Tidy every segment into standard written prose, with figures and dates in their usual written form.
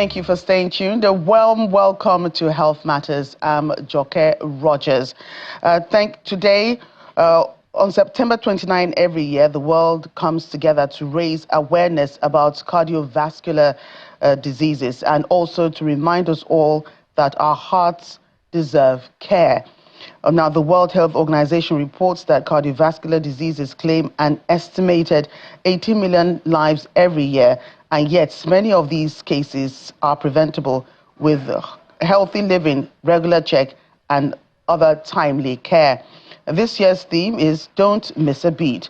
Thank you for staying tuned. A warm welcome to Health Matters. I'm Joke Rogers. Today, on September 29 every year, the world comes together to raise awareness about cardiovascular diseases and also to remind us all that our hearts deserve care. Now, the World Health Organization reports that cardiovascular diseases claim an estimated 80 million lives every year, and yet many of these cases are preventable with healthy living, regular check, and other timely care. This year's theme is Don't Miss a Beat.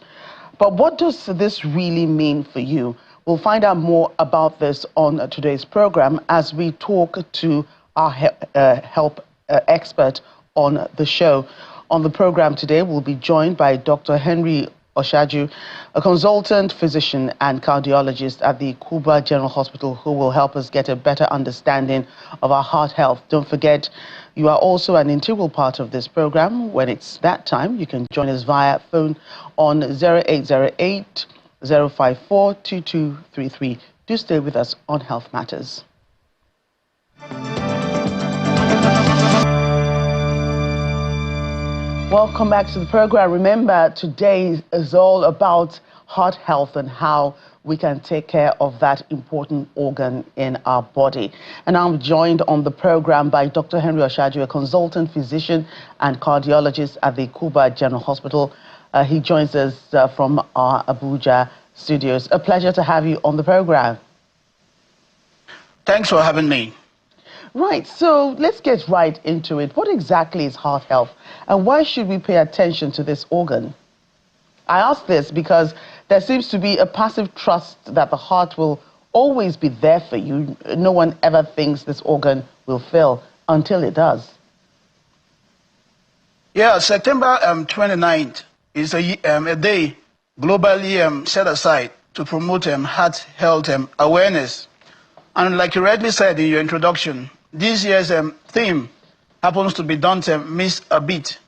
But what does this really mean for you? We'll find out more about this on today's program as we talk to our health expert on the show. On the program today, we'll be joined by Dr. Henry Oshaju, a consultant physician and cardiologist at the Cuba General Hospital, who will help us get a better understanding of our heart health. Don't forget, you are also an integral part of this program. When it's that time, you can join us via phone on 0808 054 2233. Do stay with us on Health Matters. Welcome back to the program. Remember, today is all about heart health and how we can take care of that important organ in our body. And I'm joined on the program by Dr. Henry Oshaju, a consultant physician and cardiologist at the Cuba General Hospital. He joins us from our Abuja studios. A pleasure to have you on the program. Thanks for having me. Right, so let's get right into it. What exactly is heart health, and why should we pay attention to this organ? I ask this because there seems to be a passive trust that the heart will always be there for you. No one ever thinks this organ will fail until it does. Yeah, September 29th is a day globally set aside to promote heart health awareness. And like you rightly said in your introduction, this year's theme happens to be Don't Miss a Beat.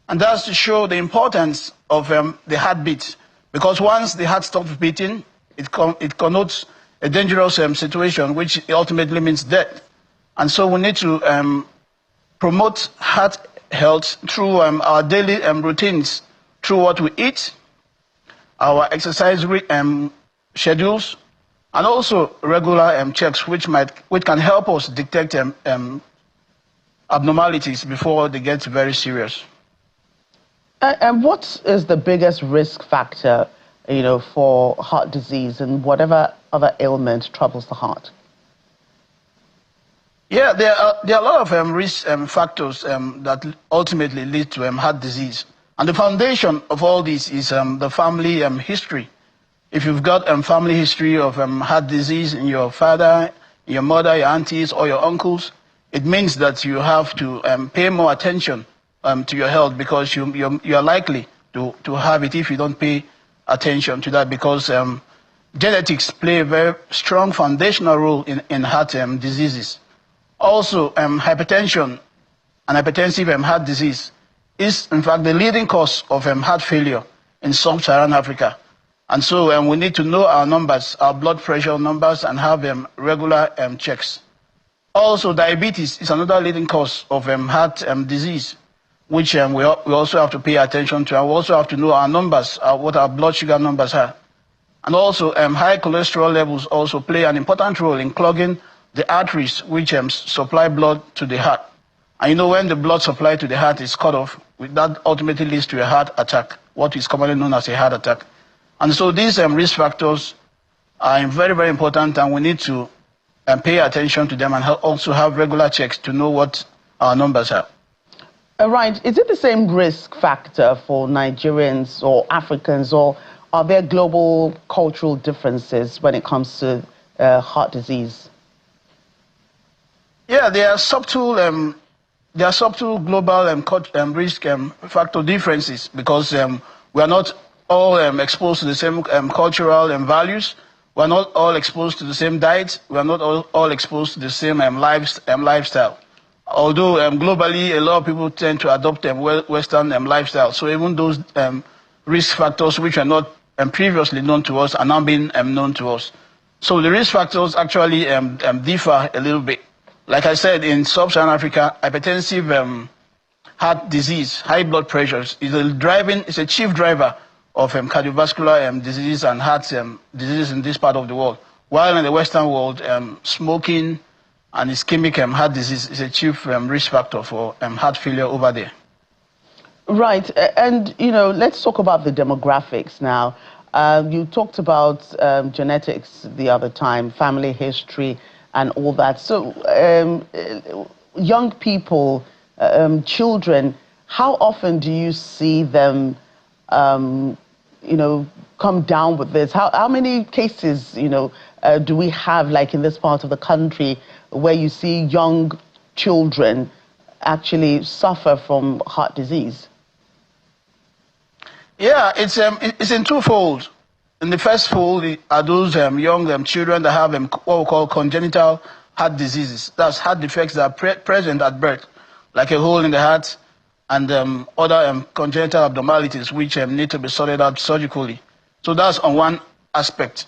And that's to show the importance of the heartbeat. Because once the heart stops beating, it connotes a dangerous situation, which ultimately means death. And so we need to promote heart health through our daily routines, through what we eat, our exercise schedules, and also regular checks, which can help us detect abnormalities before they get very serious. And what is the biggest risk factor, for heart disease and whatever other ailment troubles the heart? Yeah, there are a lot of risk factors that ultimately lead to heart disease. And the foundation of all this is the family history. If you've got a family history of heart disease in your father, your mother, your aunties, or your uncles, it means that you have to pay more attention to your health, because you're likely to have it if you don't pay attention to that, because genetics play a very strong foundational role in heart diseases. Also, hypertension and hypertensive heart disease is, in fact, the leading cause of heart failure in sub-Saharan Africa. And so we need to know our numbers, our blood pressure numbers, and have regular checks. Also, diabetes is another leading cause of heart disease, which we also have to pay attention to. And we also have to know our numbers, what our blood sugar numbers are. And also, high cholesterol levels also play an important role in clogging the arteries, which supply blood to the heart. And when the blood supply to the heart is cut off, that ultimately leads to a heart attack, what is commonly known as a heart attack. And so these risk factors are very, very important, and we need to pay attention to them and also have regular checks to know what our numbers are. Right. Is it the same risk factor for Nigerians or Africans, or are there global cultural differences when it comes to heart disease? Yeah, there are subtle global risk factor differences, because we are not all exposed to the same cultural values. We are not all exposed to the same diet. We are not all exposed to the same lifestyle. Although globally, a lot of people tend to adopt Western lifestyle. So even those risk factors which are not previously known to us are now being known to us. So the risk factors actually differ a little bit. Like I said, in sub-Saharan Africa, hypertensive heart disease, high blood pressures is a chief driver of cardiovascular diseases and heart diseases in this part of the world. While in the Western world, smoking and ischemic heart disease is a chief risk factor for heart failure over there. Right, and let's talk about the demographics now. You talked about genetics the other time, family history and all that. So young people, children, how often do you see them, come down with this? How many cases, do we have, like in this part of the country, where you see young children actually suffer from heart disease? Yeah, it's in twofold. In the first fold are those young children that have what we call congenital heart diseases. That's heart defects that are present at birth, like a hole in the heart and other congenital abnormalities which need to be sorted out surgically. So that's on one aspect.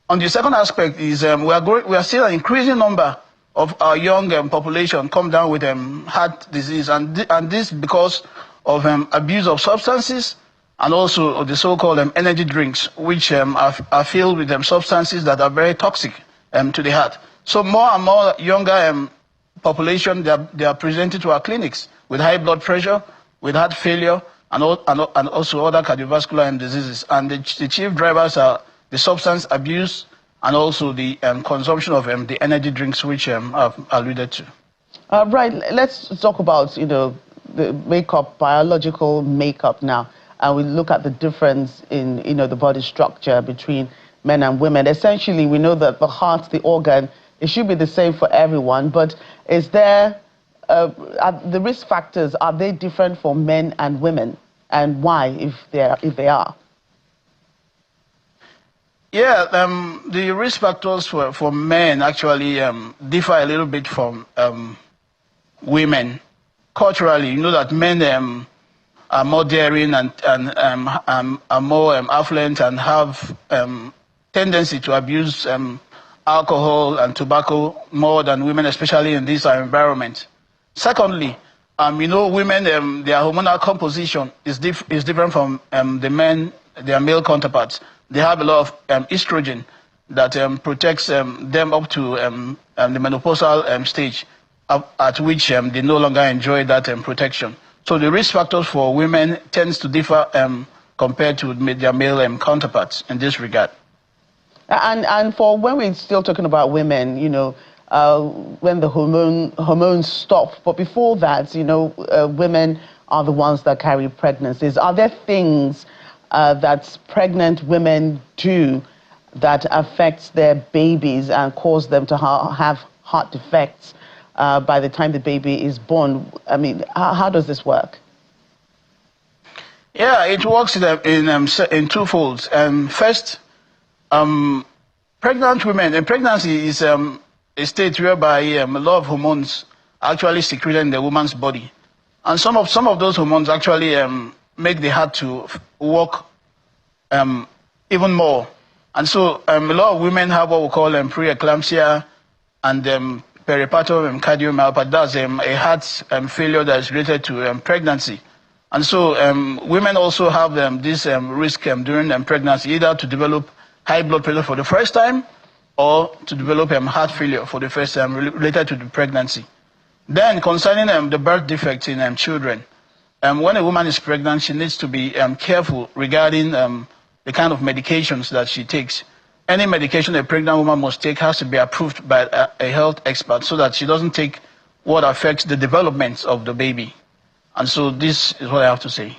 On the second aspect is we are still an increasing number of our young population come down with heart disease, and this because of abuse of substances, and also the so-called energy drinks, which are filled with substances that are very toxic to the heart. So more and more younger population, they are presented to our clinics with high blood pressure, with heart failure, and also other cardiovascular diseases. And the chief drivers are the substance abuse and also the consumption of the energy drinks, which I've alluded to. Right, let's talk about, the makeup, biological makeup now. And we look at the difference in, the body structure between men and women. Essentially, we know that the heart, the organ, it should be the same for everyone. But is there, the risk factors, are they different for men and women? And why, if they are? Yeah, the risk factors for men actually differ a little bit from women. Culturally, you know that men are more daring and are more affluent and have tendency to abuse alcohol and tobacco more than women, especially in this environment. Secondly, women, their hormonal composition is different from the men, their male counterparts. They have a lot of estrogen that protects them up to the menopausal stage, at which they no longer enjoy that protection. So the risk factors for women tends to differ compared to their male counterparts in this regard. And for when we're still talking about women, when the hormones stop, but before that, women are the ones that carry pregnancies. Are there things that pregnant women do that affects their babies and cause them to have heart defects by the time the baby is born? I mean, how does this work? Yeah, it works in two folds. First, pregnant women, and pregnancy is a state whereby a lot of hormones are actually secreted in the woman's body, and some of those hormones actually make the heart to work even more. And so a lot of women have what we call preeclampsia and peripartum cardiomyopathy. That's a heart failure that is related to pregnancy. And so women also have this risk during pregnancy, either to develop high blood pressure for the first time or to develop heart failure for the first time related to the pregnancy. Then concerning the birth defects in children, when a woman is pregnant, she needs to be careful regarding the kind of medications that she takes. Any medication a pregnant woman must take has to be approved by a health expert so that she doesn't take what affects the development of the baby. And so this is what I have to say.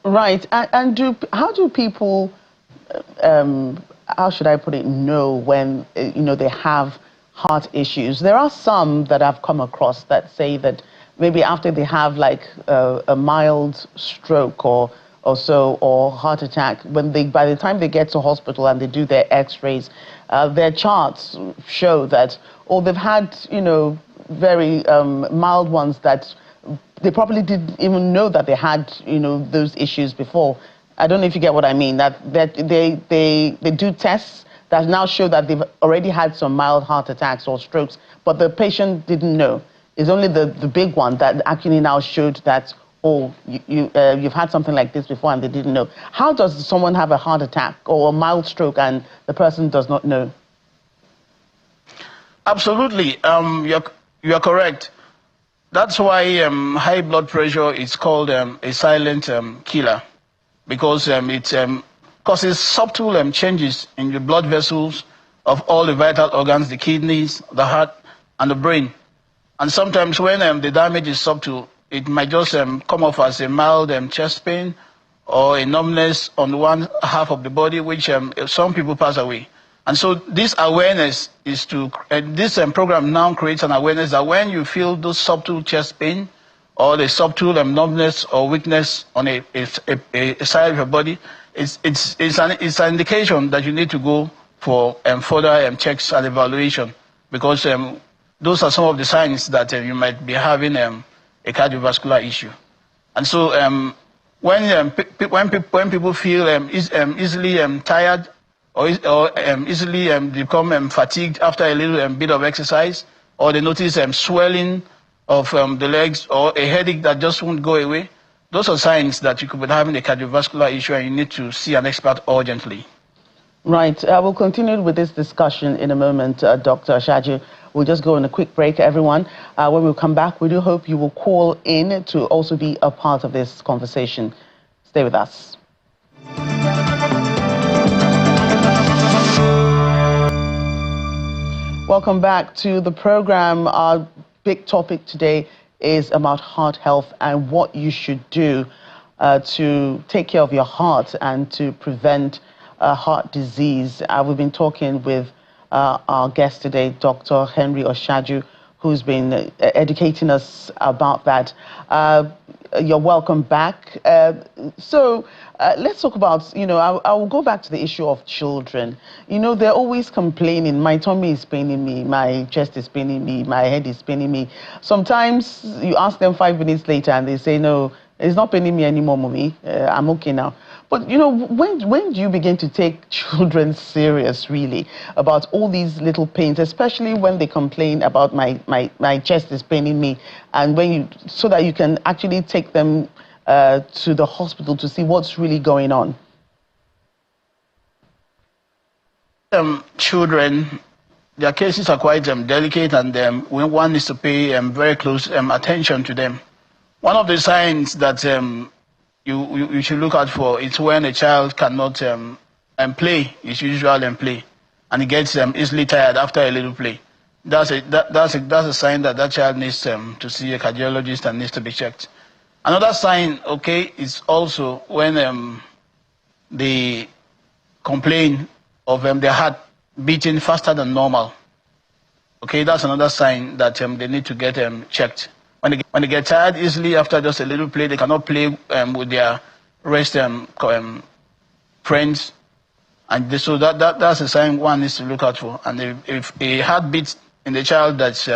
Right. And how do people, how should I put it, know when, they have heart issues? There are some that I've come across that say that maybe after they have like a mild stroke or heart attack, by the time they get to hospital and they do their x-rays, their charts show that, they've had, very mild ones that they probably didn't even know that they had, those issues before. I don't know if you get what I mean, that they do tests that now show that they've already had some mild heart attacks or strokes, but the patient didn't know. It's only the big one that actually now showed that, oh, you've had something like this before and they didn't know. How does someone have a heart attack or a mild stroke and the person does not know? Absolutely. You're correct. That's why high blood pressure is called a silent killer, because it causes subtle changes in the blood vessels of all the vital organs, the kidneys, the heart, and the brain. And sometimes when the damage is subtle, it might just come off as a mild chest pain or a numbness on one half of the body, which some people pass away. And so this awareness is this program now creates an awareness that when you feel those subtle chest pain or the subtle numbness or weakness on a side of your body, it's an indication that you need to go for further checks and evaluation, because those are some of the signs that you might be having a cardiovascular issue. And so when people feel easily tired, or easily become fatigued after a little bit of exercise, or they notice swelling of the legs, or a headache that just won't go away, those are signs that you could be having a cardiovascular issue and you need to see an expert urgently. Right. We'll continue with this discussion in a moment, Dr. Oshaju. We'll just go on a quick break, everyone. When we come back, we do hope you will call in to also be a part of this conversation. Stay with us. Welcome back to the program. Our big topic today is about heart health and what you should do to take care of your heart and to prevent heart disease. We've been talking with our guest today, Dr. Henry Oshaju, who's been educating us about that. You're welcome back. So let's talk about, I will go back to the issue of children. They're always complaining, my tummy is paining me, my chest is paining me, my head is paining me. Sometimes you ask them 5 minutes later and they say, no, it's not paining me anymore, mommy. I'm okay now. But, when do you begin to take children serious, really, about all these little pains, especially when they complain about my chest is paining me, and so that you can actually take them to the hospital to see what's really going on? Children, their cases are quite delicate, and one needs to pay very close attention to them. One of the signs that you should look out for is when a child cannot play his usual play, and he gets easily tired after a little play. That's a sign that that child needs to see a cardiologist and needs to be checked. Another sign, is also when they complain of their heart beating faster than normal. That's another sign that they need to get checked. When they get tired easily after just a little play, they cannot play with their rest friends, and so that's a sign one needs to look out for. And if a heartbeat in the child that's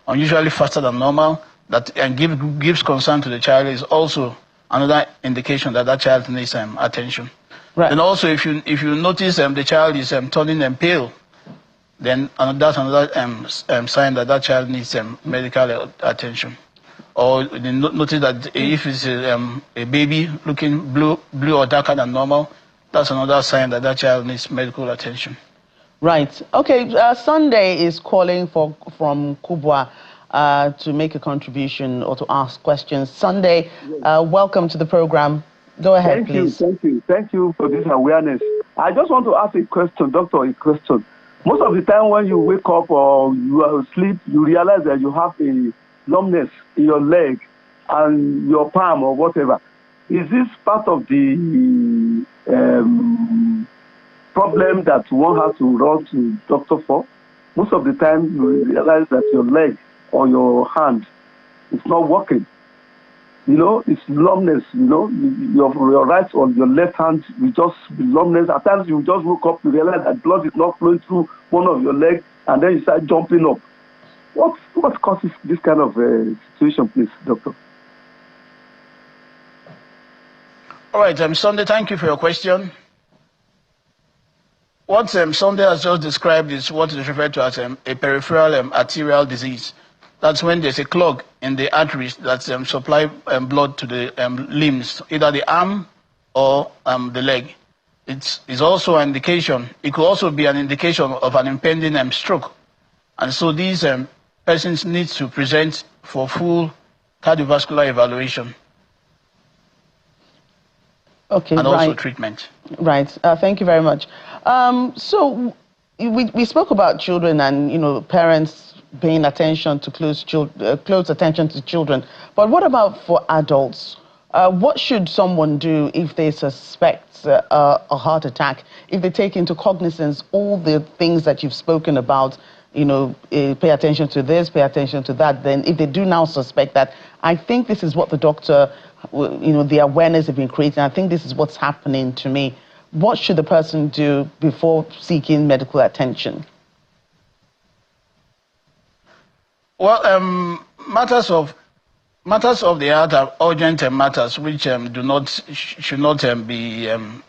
unusually faster than normal, that gives concern to the child, is also another indication that that child needs attention. Right. And also, if you notice the child is turning pale, then that's another sign that that child needs medical attention. Or you notice that if it's a baby looking blue or darker than normal, that's another sign that that child needs medical attention. Right. Okay. Sunday is calling from Kubwa to make a contribution or to ask questions. Sunday, welcome to the program. Go ahead, please. Thank you for this awareness. I just want to ask a question, doctor, a question. Most of the time when you wake up or you are asleep, you realize that you have a numbness in your leg and your palm or whatever. Is this part of the problem that one has to run to doctor for? Most of the time you realize that your leg or your hand is not working. It's numbness, your right or your left hand, you just numbness. At times you just woke up, you realize that blood is not flowing through one of your legs, and then you start jumping up. What causes this kind of situation, please, doctor? All right, Sunday, thank you for your question. What Sunday has just described is what is referred to as a peripheral arterial disease. That's when there's a clog in the arteries that supply blood to the limbs, either the arm or the leg. It's also an indication. It could also be an indication of an impending stroke. And so these persons need to present for full cardiovascular evaluation. Okay, and also treatment. Right. Thank you very much. So we spoke about children and parents paying attention to close attention to children. But what about for adults? What should someone do if they suspect a heart attack? If they take into cognizance all the things that you've spoken about, pay attention to this, pay attention to that. Then if they do now suspect that, I think this is what the doctor, the awareness have been creating. I think this is what's happening to me. What should the person do before seeking medical attention? Well, matters of the heart are urgent matters which should not be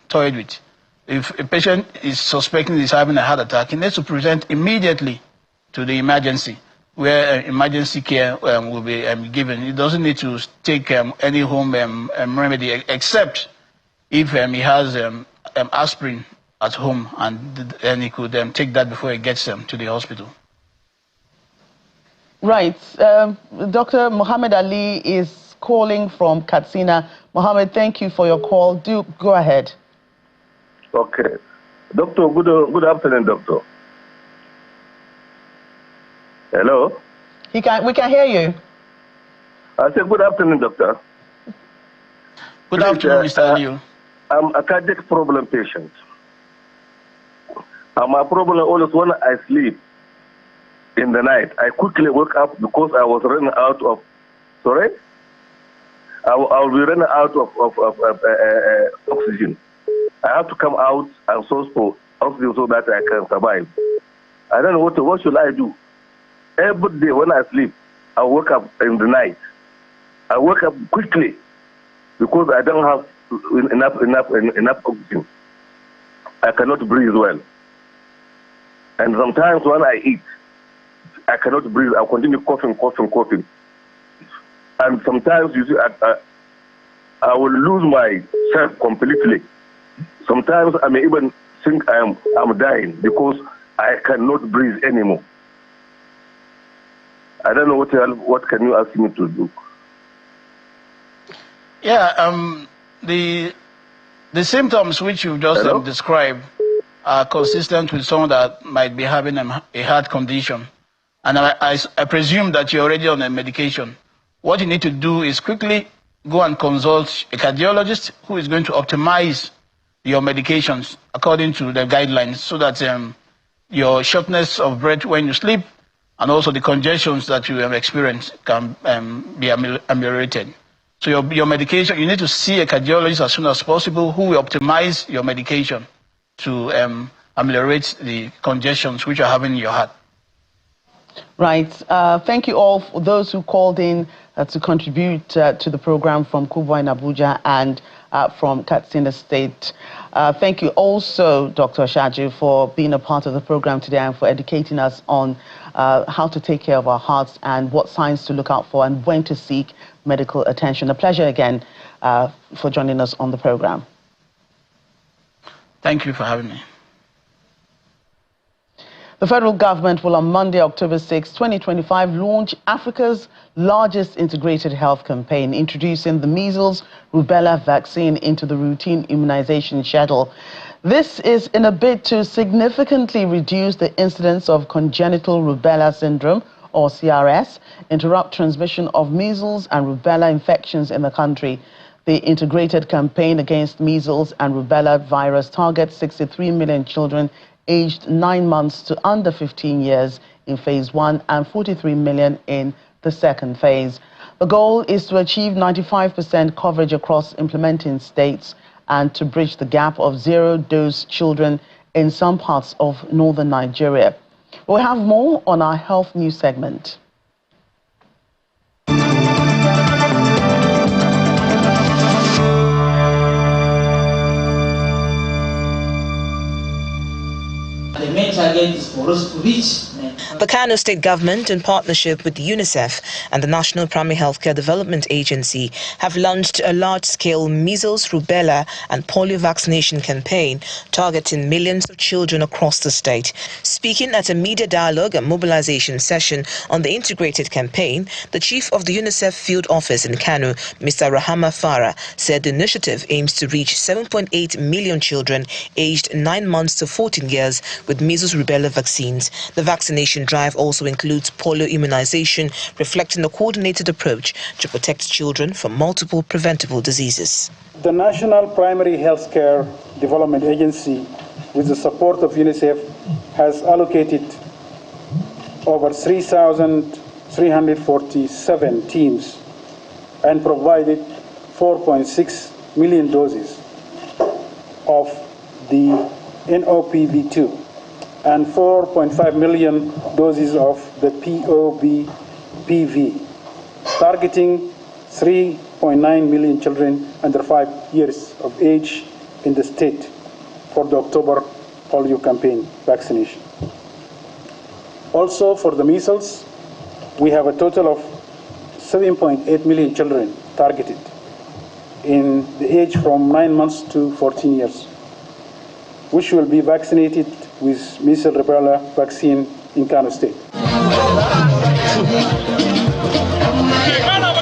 toyed with. If a patient is suspecting he's having a heart attack, he needs to present immediately to the emergency, where emergency care will be given. He doesn't need to take any home remedy, except if he has aspirin at home, and then he could take that before he gets to the hospital. Right. Dr. Mohammed Ali is calling from Katsina. Mohammed, thank you for your call. Do go ahead. Okay. Doctor, good afternoon, doctor. Hello? We can hear you. I said good afternoon, doctor. Good afternoon, Mr. Ali. I'm a cardiac problem patient. My problem always when I sleep in the night, I quickly wake up because I was running out of, sorry? I'll be running out of oxygen. I have to come out and source for oxygen so that I can survive. I don't know what should I do. Every day when I sleep, I wake up in the night. I wake up quickly because I don't have enough oxygen. I cannot breathe well. And sometimes when I eat, I cannot breathe. I continue coughing. And sometimes you see, I will lose myself completely. Sometimes I may even think I'm dying because I cannot breathe anymore. I don't know what can you ask me to do. Yeah, the symptoms which you've just described are consistent with someone that might be having a heart condition. And I presume that you're already on a medication. What you need to do is quickly go and consult a cardiologist who is going to optimize your medications according to the guidelines so that your shortness of breath when you sleep and also the congestions that you experience can be ameliorated. So your medication, you need to see a cardiologist as soon as possible who will optimize your medication to ameliorate the congestions which are having in your heart. Right. Thank you all for those who called in to contribute to the program from Kubwa in Abuja and from Katsina State. Thank you also, Dr. Shaju, for being a part of the program today and for educating us on how to take care of our hearts and what signs to look out for and when to seek medical attention. A pleasure again for joining us on the program. Thank you for having me. The federal government will on Monday, October 6, 2025, launch Africa's largest integrated health campaign, introducing the measles rubella vaccine into the routine immunization schedule. This is in a bid to significantly reduce the incidence of congenital rubella syndrome, or CRS, interrupt transmission of measles and rubella infections in the country. The integrated campaign against measles and rubella virus targets 63 million children aged 9 months to under 15 years in phase 1 and 43 million in the second phase. The goal is to achieve 95% coverage across implementing states and to bridge the gap of zero-dose children in some parts of northern Nigeria. We'll have more on our health news segment. target is for us to reach. The Kano State Government, in partnership with UNICEF and the National Primary Healthcare Development Agency, have launched a large-scale measles, rubella and polio vaccination campaign targeting millions of children across the state. Speaking at a media dialogue and mobilization session on the integrated campaign, the chief of the UNICEF field office in Kano, Mr. Rahama Farah, said the initiative aims to reach 7.8 million children aged 9 months to 14 years with measles rubella vaccines. The vaccination drive also includes polio immunization, reflecting a coordinated approach to protect children from multiple preventable diseases. The National Primary Healthcare Development Agency, with the support of UNICEF, has allocated over 3,347 teams and provided 4.6 million doses of the NOPV2 and 4.5 million doses of the POBPV, targeting 3.9 million children under 5 years of age in the state for the October polio campaign vaccination. Also for the measles, we have a total of 7.8 million children targeted in the age from 9 months to 14 years, which will be vaccinated with measles rubella vaccine in Kano State.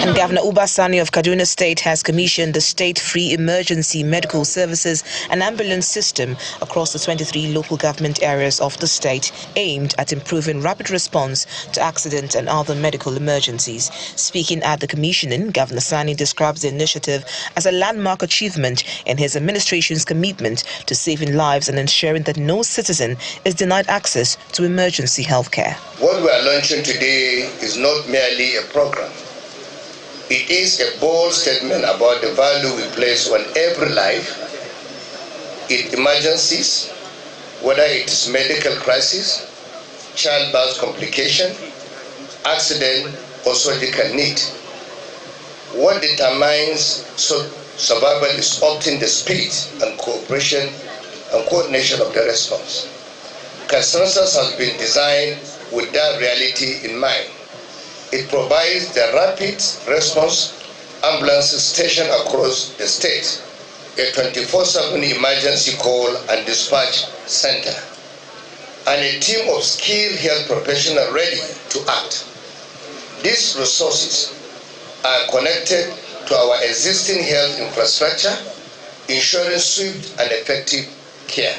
And Governor Uba Sani of Kaduna State has commissioned the state-free emergency medical services and ambulance system across the 23 local government areas of the state, aimed at improving rapid response to accident and other medical emergencies. Speaking at the commissioning, Governor Sani describes the initiative as a landmark achievement in his administration's commitment to saving lives and ensuring that no citizen is denied access to emergency health care. What we are launching today is not merely a program. It is a bold statement about the value we place on every life in emergencies, whether it is medical crisis, childbirth complication, accident, or surgical need. What determines survival is often the speed and cooperation and coordination of the response. Consensus has been designed with that reality in mind. It provides the rapid response ambulance station across the state, a 24/7 emergency call and dispatch center, and a team of skilled health professionals ready to act. These resources are connected to our existing health infrastructure, ensuring swift and effective care.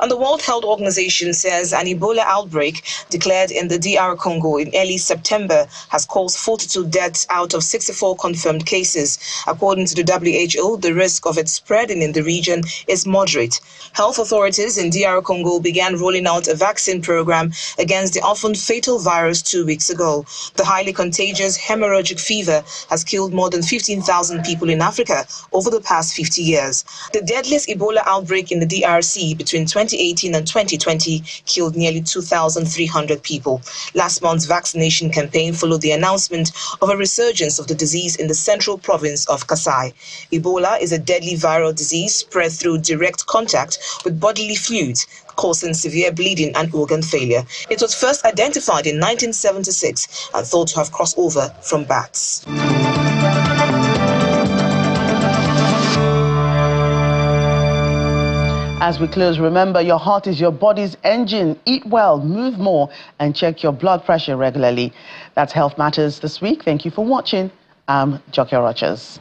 And the World Health Organization says an Ebola outbreak declared in the DR Congo in early September has caused 42 deaths out of 64 confirmed cases. According to the WHO, the risk of it spreading in the region is moderate. Health authorities in DR Congo began rolling out a vaccine program against the often fatal virus 2 weeks ago. The highly contagious hemorrhagic fever has killed more than 15,000 people in Africa over the past 50 years. The deadliest Ebola outbreak in the DRC between 2018 and 2020 killed nearly 2,300 people. Last month's vaccination campaign followed the announcement of a resurgence of the disease in the central province of Kasai. Ebola is a deadly viral disease spread through direct contact with bodily fluids, causing severe bleeding and organ failure. It was first identified in 1976 and thought to have crossed over from bats. As we close, remember your heart is your body's engine. Eat well, move more, and check your blood pressure regularly. That's Health Matters this week. Thank you for watching. I'm Joke Rogers.